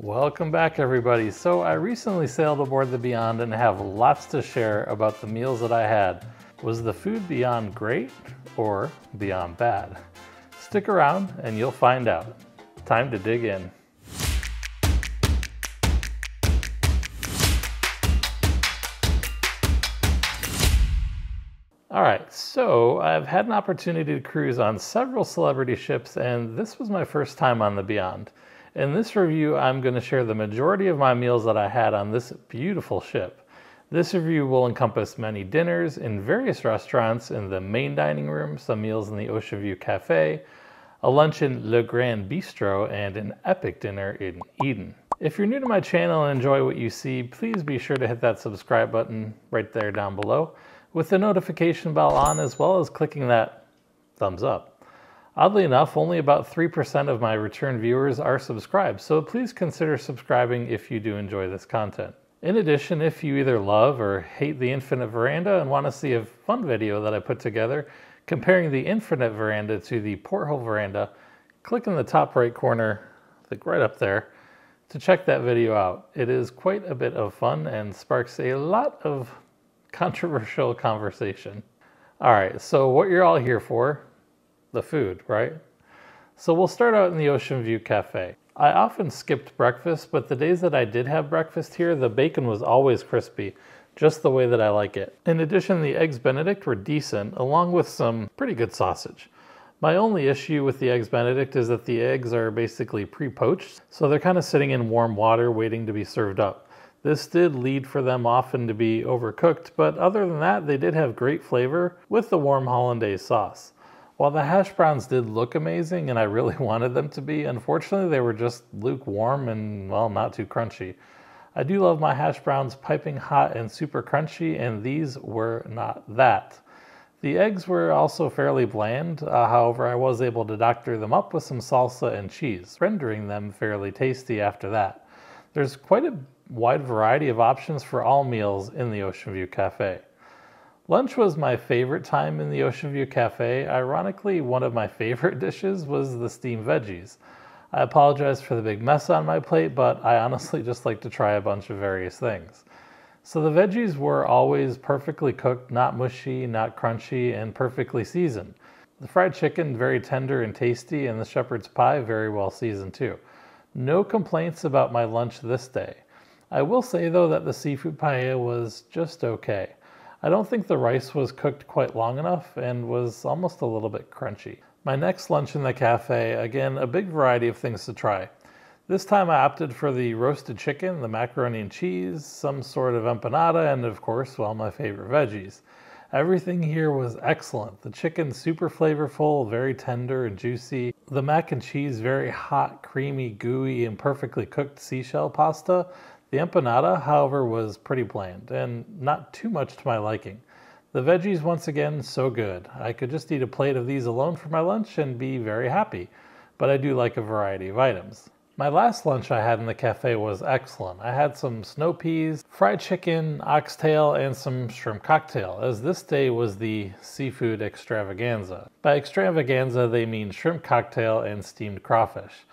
Welcome back, everybody. So I recently sailed aboard the Beyond and have lots to share about the meals that I had. Was the food beyond great or beyond bad? Stick around and you'll find out. Time to dig in. Alright, so I've had an opportunity to cruise on several celebrity ships, and this was my first time on the Beyond. In this review, I'm going to share the majority of my meals that I had on this beautiful ship. This review will encompass many dinners in various restaurants in the main dining room, some meals in the Ocean View Cafe, a lunch in Le Grand Bistro, and an epic dinner in Eden. If you're new to my channel and enjoy what you see, please be sure to hit that subscribe button right there down below, with the notification bell on, as well as clicking that thumbs up. Oddly enough, only about 3% of my return viewers are subscribed, so please consider subscribing if you do enjoy this content. In addition, if you either love or hate the Infinite Veranda and want to see a fun video that I put together comparing the Infinite Veranda to the Porthole Veranda, click in the top right corner, I think right up there, to check that video out. It is quite a bit of fun and sparks a lot of controversial conversation. All right, so what you're all here for, the food, right? So we'll start out in the Ocean View Cafe. I often skipped breakfast, but the days that I did have breakfast here, the bacon was always crispy, just the way that I like it. In addition, the eggs Benedict were decent, along with some pretty good sausage. My only issue with the eggs Benedict is that the eggs are basically pre-poached, so they're kind of sitting in warm water waiting to be served up. This did lead for them often to be overcooked, but other than that, they did have great flavor with the warm hollandaise sauce. While the hash browns did look amazing and I really wanted them to be, unfortunately they were just lukewarm and, well, not too crunchy. I do love my hash browns piping hot and super crunchy, and these were not that. The eggs were also fairly bland, however I was able to doctor them up with some salsa and cheese, rendering them fairly tasty after that. There's quite a wide variety of options for all meals in the Ocean View Cafe. Lunch was my favorite time in the Ocean View Cafe. Ironically, one of my favorite dishes was the steamed veggies. I apologize for the big mess on my plate, but I honestly just like to try a bunch of various things. So the veggies were always perfectly cooked, not mushy, not crunchy, and perfectly seasoned. The fried chicken, very tender and tasty, and the shepherd's pie, very well seasoned too. No complaints about my lunch this day. I will say though that the seafood paella was just okay. I don't think the rice was cooked quite long enough and was almost a little bit crunchy. My next lunch in the cafe, again, a big variety of things to try. This time I opted for the roasted chicken, the macaroni and cheese, some sort of empanada, and of course, well, my favorite veggies. Everything here was excellent. The chicken super flavorful, very tender and juicy. The mac and cheese very hot, creamy, gooey, and perfectly cooked seashell pasta. The empanada, however, was pretty bland and not too much to my liking. The veggies, once again, so good. I could just eat a plate of these alone for my lunch and be very happy, but I do like a variety of items. My last lunch I had in the cafe was excellent. I had some snow peas, fried chicken, oxtail, and some shrimp cocktail, as this day was the seafood extravaganza. By extravaganza, they mean shrimp cocktail and steamed crawfish.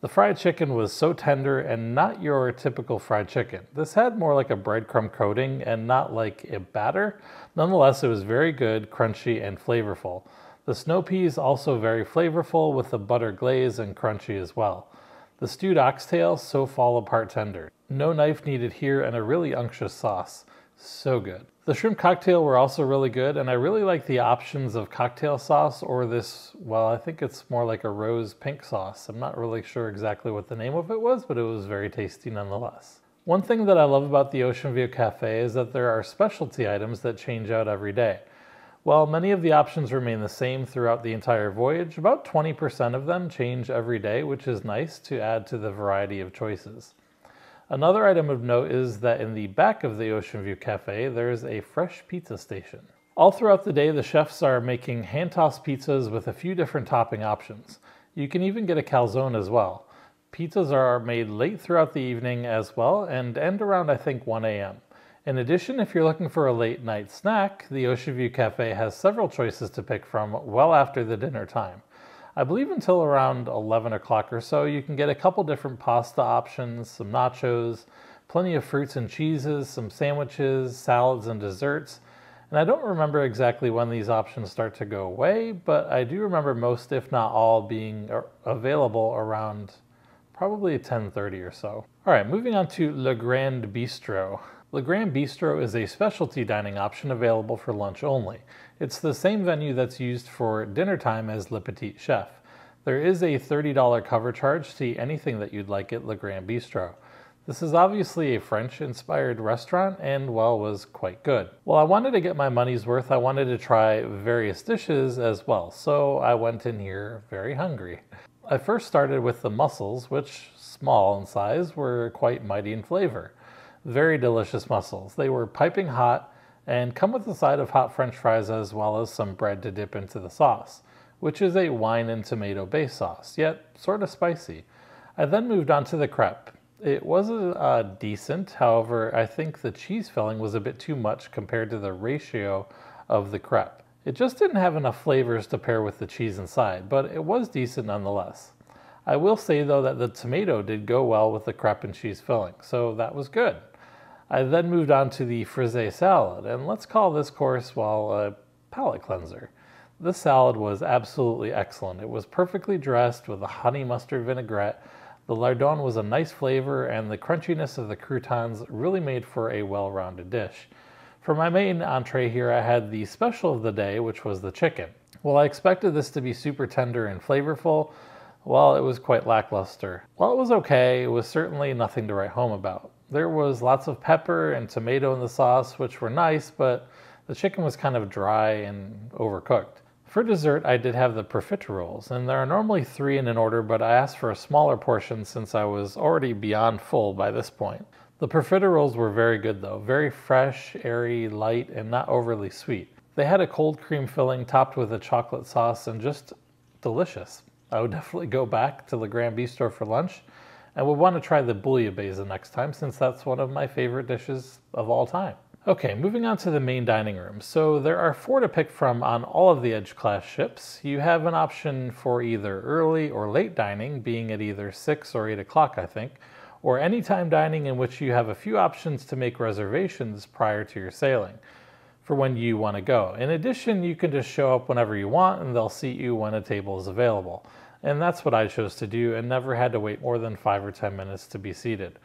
The fried chicken was so tender and not your typical fried chicken. This had more like a breadcrumb coating and not like a batter. Nonetheless, it was very good, crunchy, and flavorful. The snow peas also very flavorful with the butter glaze and crunchy as well. The stewed oxtail, so fall apart tender. No knife needed here and a really unctuous sauce. So good. The shrimp cocktail were also really good, and I really like the options of cocktail sauce or this, well, I think it's more like a rose pink sauce. I'm not really sure exactly what the name of it was, but it was very tasty nonetheless. One thing that I love about the Ocean View Cafe is that there are specialty items that change out every day. While many of the options remain the same throughout the entire voyage, about 20% of them change every day, which is nice to add to the variety of choices. Another item of note is that in the back of the Ocean View Cafe, there is a fresh pizza station. All throughout the day, the chefs are making hand-tossed pizzas with a few different topping options. You can even get a calzone as well. Pizzas are made late throughout the evening as well and end around, I think, 1 a.m. In addition, if you're looking for a late night snack, the Ocean View Cafe has several choices to pick from well after the dinner time. I believe until around 11 o'clock or so. You can get a couple different pasta options, some nachos, plenty of fruits and cheeses, some sandwiches, salads, and desserts. And I don't remember exactly when these options start to go away, but I do remember most, if not all, being available around probably 10:30 or so. All right, moving on to Le Grand Bistro. Le Grand Bistro is a specialty dining option available for lunch only. It's the same venue that's used for dinner time as Le Petit Chef. There is a $30 cover charge to eat anything that you'd like at Le Grand Bistro. This is obviously a French-inspired restaurant and, well, was quite good. Well, I wanted to get my money's worth. I wanted to try various dishes as well, so I went in here very hungry. I first started with the mussels, which, small in size, were quite mighty in flavor. Very delicious mussels. They were piping hot and come with a side of hot French fries as well as some bread to dip into the sauce, which is a wine and tomato based sauce, yet sort of spicy. I then moved on to the crepe. It was decent, however, I think the cheese filling was a bit too much compared to the ratio of the crepe. It just didn't have enough flavors to pair with the cheese inside, but it was decent nonetheless. I will say though that the tomato did go well with the crepe and cheese filling, so that was good. I then moved on to the frisee salad, and let's call this course, well, a palate cleanser. This salad was absolutely excellent. It was perfectly dressed with a honey mustard vinaigrette. The lardon was a nice flavor, and the crunchiness of the croutons really made for a well-rounded dish. For my main entree here, I had the special of the day, which was the chicken. While I expected this to be super tender and flavorful, well, it was quite lackluster. While it was okay, it was certainly nothing to write home about. There was lots of pepper and tomato in the sauce, which were nice, but the chicken was kind of dry and overcooked. For dessert, I did have the profiteroles, and there are normally 3 in an order, but I asked for a smaller portion since I was already beyond full by this point. The profiteroles were very good though, very fresh, airy, light, and not overly sweet. They had a cold cream filling topped with a chocolate sauce and just delicious. I would definitely go back to Le Grand Bistro for lunch and would want to try the bouillabaisse the next time since that's one of my favorite dishes of all time. Okay, moving on to the main dining room. So there are 4 to pick from on all of the Edge class ships. You have an option for either early or late dining, being at either 6 or 8 o'clock, I think, or anytime dining in which you have a few options to make reservations prior to your sailing for when you want to go. In addition, you can just show up whenever you want and they'll seat you when a table is available. And that's what I chose to do and never had to wait more than 5 or 10 minutes to be seated.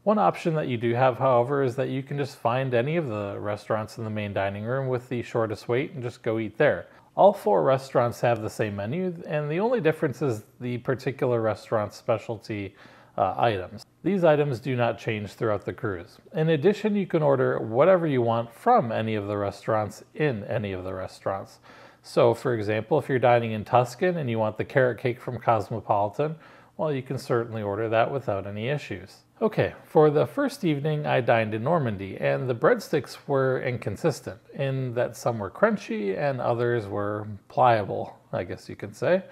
One option that you do have, however, is that you can just find any of the restaurants in the main dining room with the shortest wait and just go eat there. All 4 restaurants have the same menu, and the only difference is the particular restaurant's specialty items. These items do not change throughout the cruise. In addition, you can order whatever you want from any of the restaurants in any of the restaurants. So, for example, if you're dining in Tuscan and you want the carrot cake from Cosmopolitan, well, you can certainly order that without any issues. Okay, for the first evening, I dined in Normandy, and the breadsticks were inconsistent in that some were crunchy and others were pliable, I guess you could say,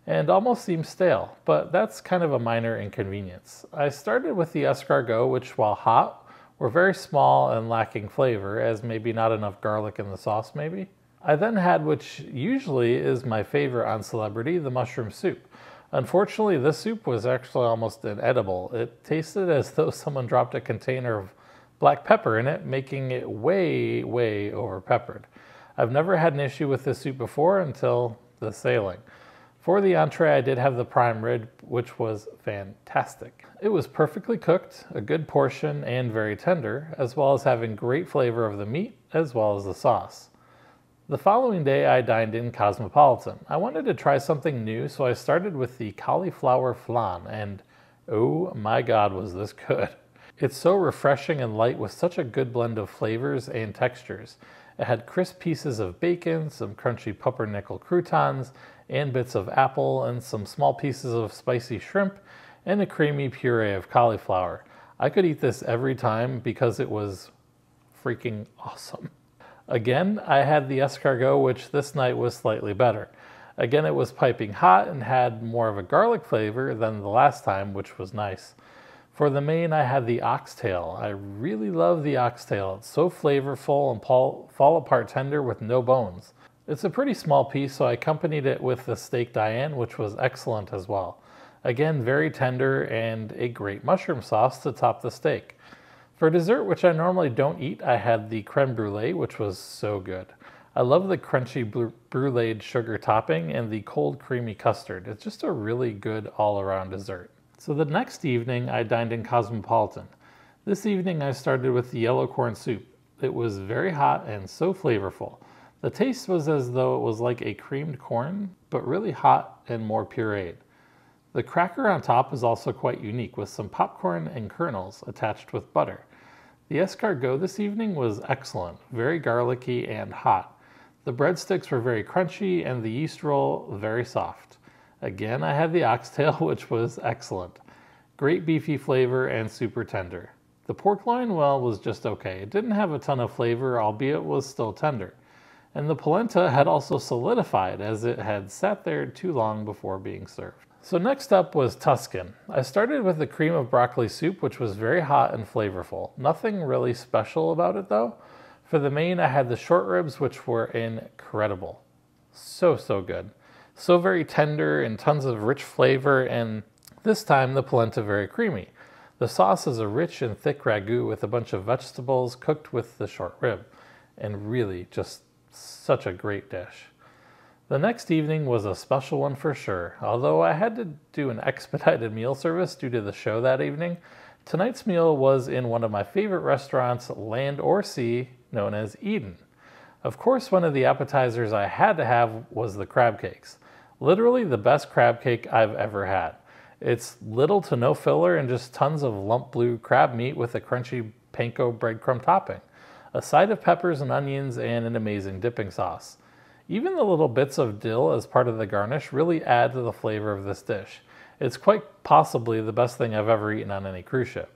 and almost seemed stale, but that's kind of a minor inconvenience. I started with the escargot, which, while hot, were very small and lacking flavor, as maybe not enough garlic in the sauce, maybe. I then had, which usually is my favorite on Celebrity, the mushroom soup. Unfortunately, this soup was actually almost inedible. It tasted as though someone dropped a container of black pepper in it, making it way, way over peppered. I've never had an issue with this soup before until the sailing. For the entree, I did have the prime rib, which was fantastic. It was perfectly cooked, a good portion, and very tender, as well as having great flavor of the meat as well as the sauce. The following day, I dined in Cosmopolitan. I wanted to try something new, so I started with the cauliflower flan, and oh my God, was this good. It's so refreshing and light with such a good blend of flavors and textures. It had crisp pieces of bacon, some crunchy pumpernickel croutons, and bits of apple, and some small pieces of spicy shrimp, and a creamy puree of cauliflower. I could eat this every time because it was freaking awesome. Again, I had the escargot, which this night was slightly better. Again, it was piping hot and had more of a garlic flavor than the last time, which was nice. For the main, I had the oxtail. I really love the oxtail. It's so flavorful and fall apart tender with no bones. It's a pretty small piece, so I accompanied it with the steak Diane, which was excellent as well. Again, very tender and a great mushroom sauce to top the steak. For dessert, which I normally don't eat, I had the creme brulee, which was so good. I love the crunchy bruleed sugar topping and the cold creamy custard. It's just a really good all-around dessert. So the next evening, I dined in Cosmopolitan. This evening, I started with the yellow corn soup. It was very hot and so flavorful. The taste was as though it was like a creamed corn, but really hot and more pureed. The cracker on top is also quite unique, with some popcorn and kernels attached with butter. The escargot this evening was excellent, very garlicky and hot. The breadsticks were very crunchy and the yeast roll very soft. Again, I had the oxtail, which was excellent. Great beefy flavor and super tender. The pork loin, well, was just okay. It didn't have a ton of flavor, albeit was still tender. And the polenta had also solidified as it had sat there too long before being served. So next up was Tuscan. I started with the cream of broccoli soup, which was very hot and flavorful. Nothing really special about it though. For the main, I had the short ribs, which were incredible. So good. So very tender and tons of rich flavor, and this time the polenta very creamy. The sauce is a rich and thick ragu with a bunch of vegetables cooked with the short rib, and really just such a great dish. The next evening was a special one for sure. Although I had to do an expedited meal service due to the show that evening, tonight's meal was in one of my favorite restaurants, land or sea, known as Eden. Of course, one of the appetizers I had to have was the crab cakes. Literally the best crab cake I've ever had. It's little to no filler and just tons of lump blue crab meat with a crunchy panko breadcrumb topping, a side of peppers and onions, and an amazing dipping sauce. Even the little bits of dill as part of the garnish really add to the flavor of this dish. It's quite possibly the best thing I've ever eaten on any cruise ship.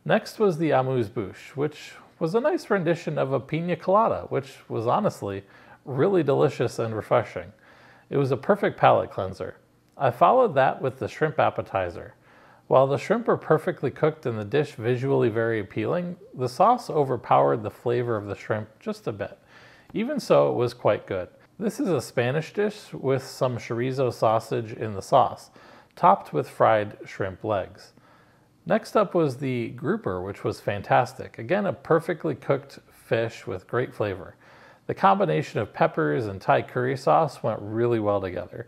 Next was the amuse-bouche, which was a nice rendition of a pina colada, which was honestly really delicious and refreshing. It was a perfect palate cleanser. I followed that with the shrimp appetizer. While the shrimp are perfectly cooked and the dish visually very appealing, the sauce overpowered the flavor of the shrimp just a bit. Even so, it was quite good. This is a Spanish dish with some chorizo sausage in the sauce, topped with fried shrimp legs. Next up was the grouper, which was fantastic. Again, a perfectly cooked fish with great flavor. The combination of peppers and Thai curry sauce went really well together.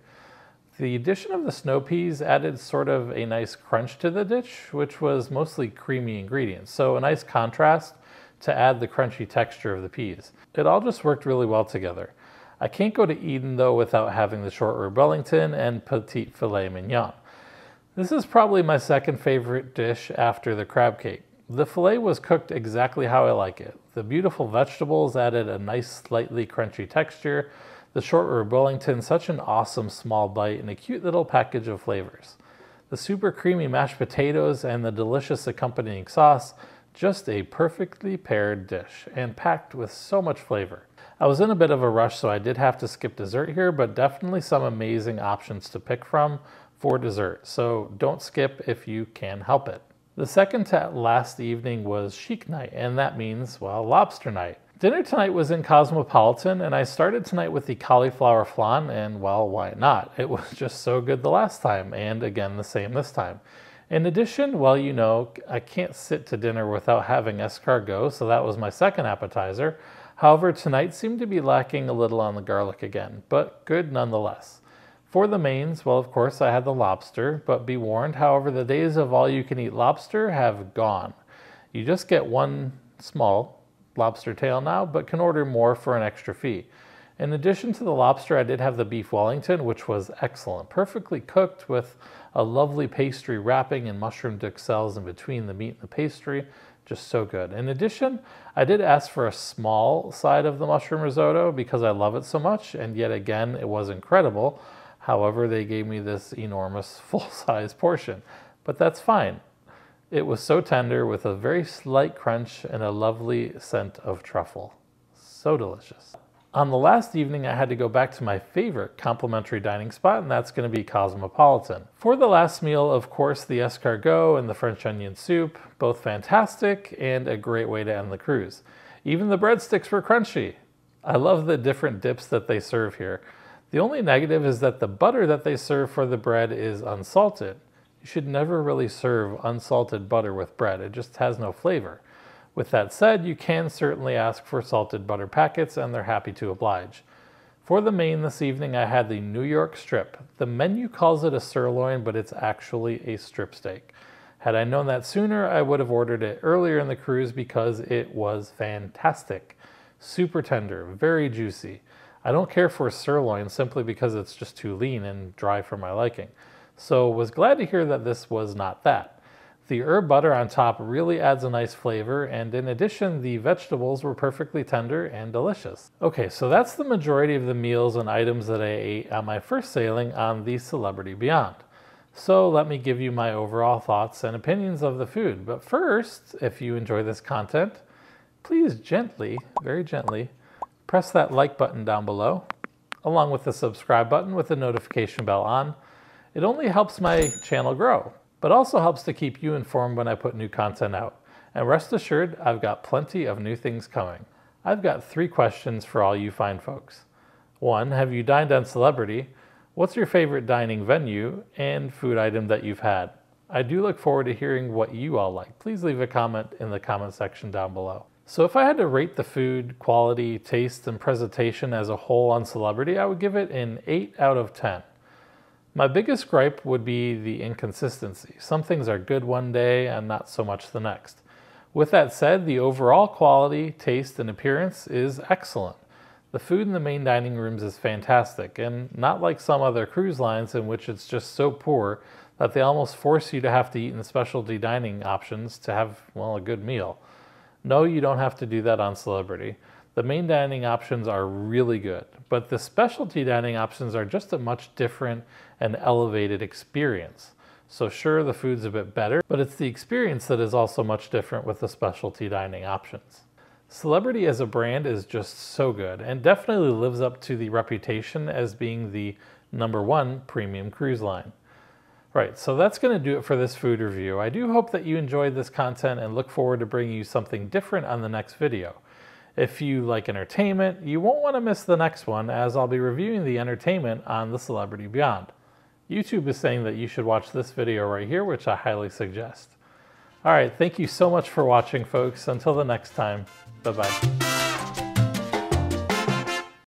The addition of the snow peas added sort of a nice crunch to the dish, which was mostly creamy ingredients, so a nice contrast to add the crunchy texture of the peas. It all just worked really well together. I can't go to Eden though without having the short rib Wellington and petite filet mignon. This is probably my second favorite dish after the crab cake. The filet was cooked exactly how I like it. The beautiful vegetables added a nice slightly crunchy texture. The short rib Wellington, such an awesome small bite and a cute little package of flavors. The super creamy mashed potatoes and the delicious accompanying sauce, just a perfectly paired dish and packed with so much flavor. I was in a bit of a rush, so I did have to skip dessert here, but definitely some amazing options to pick from for dessert, so don't skip if you can help it. The second to last evening was chic night, and that means, well, lobster night. Dinner tonight was in Cosmopolitan, and I started tonight with the cauliflower flan, and well, why not? It was just so good the last time, and again the same this time. In addition, well, you know, I can't sit to dinner without having escargot, so that was my second appetizer. However, tonight seemed to be lacking a little on the garlic again, but good nonetheless. For the mains, well, of course, I had the lobster, but be warned, however, the days of all-you-can-eat lobster have gone. You just get one small lobster tail now, but can order more for an extra fee. In addition to the lobster, I did have the beef Wellington, which was excellent, perfectly cooked with a lovely pastry wrapping and mushroom duxelles in between the meat and the pastry. Just so good. In addition, I did ask for a small side of the mushroom risotto because I love it so much, and yet again, it was incredible. However, they gave me this enormous full-size portion, but that's fine. It was so tender with a very slight crunch and a lovely scent of truffle. So delicious. On the last evening, I had to go back to my favorite complimentary dining spot, and that's going to be Cosmopolitan. For the last meal, of course, the escargot and the French onion soup, both fantastic and a great way to end the cruise. Even the breadsticks were crunchy. I love the different dips that they serve here. The only negative is that the butter that they serve for the bread is unsalted. You should never really serve unsalted butter with bread. It just has no flavor. With that said, you can certainly ask for salted butter packets and they're happy to oblige. For the main this evening, I had the New York strip. The menu calls it a sirloin, but it's actually a strip steak. Had I known that sooner, I would have ordered it earlier in the cruise because it was fantastic. Super tender, very juicy. I don't care for sirloin simply because it's just too lean and dry for my liking. So was glad to hear that this was not that. The herb butter on top really adds a nice flavor, and in addition, the vegetables were perfectly tender and delicious. Okay, so that's the majority of the meals and items that I ate on my first sailing on the Celebrity Beyond. So let me give you my overall thoughts and opinions of the food. But first, if you enjoy this content, please gently, very gently, press that like button down below, along with the subscribe button with the notification bell on. It only helps my channel grow, but also helps to keep you informed when I put new content out. And rest assured, I've got plenty of new things coming. I've got 3 questions for all you fine folks. 1, have you dined on Celebrity? What's your favorite dining venue and food item that you've had? I do look forward to hearing what you all like. Please leave a comment in the comment section down below. So if I had to rate the food, quality, taste, and presentation as a whole on Celebrity, I would give it an 8 out of 10. My biggest gripe would be the inconsistency. Some things are good one day and not so much the next. With that said, the overall quality, taste, and appearance is excellent. The food in the main dining rooms is fantastic, and not like some other cruise lines in which it's just so poor that they almost force you to have to eat in specialty dining options to have, well, a good meal. No, you don't have to do that on Celebrity. The main dining options are really good, but the specialty dining options are just a much different and elevated experience. So sure, the food's a bit better, but it's the experience that is also much different with the specialty dining options. Celebrity as a brand is just so good and definitely lives up to the reputation as being the #1 premium cruise line. Right, so that's going to do it for this food review. I do hope that you enjoyed this content and look forward to bringing you something different on the next video. If you like entertainment, you won't want to miss the next one, as I'll be reviewing the entertainment on the Celebrity Beyond. YouTube is saying that you should watch this video right here, which I highly suggest. All right, thank you so much for watching, folks. Until the next time, bye-bye.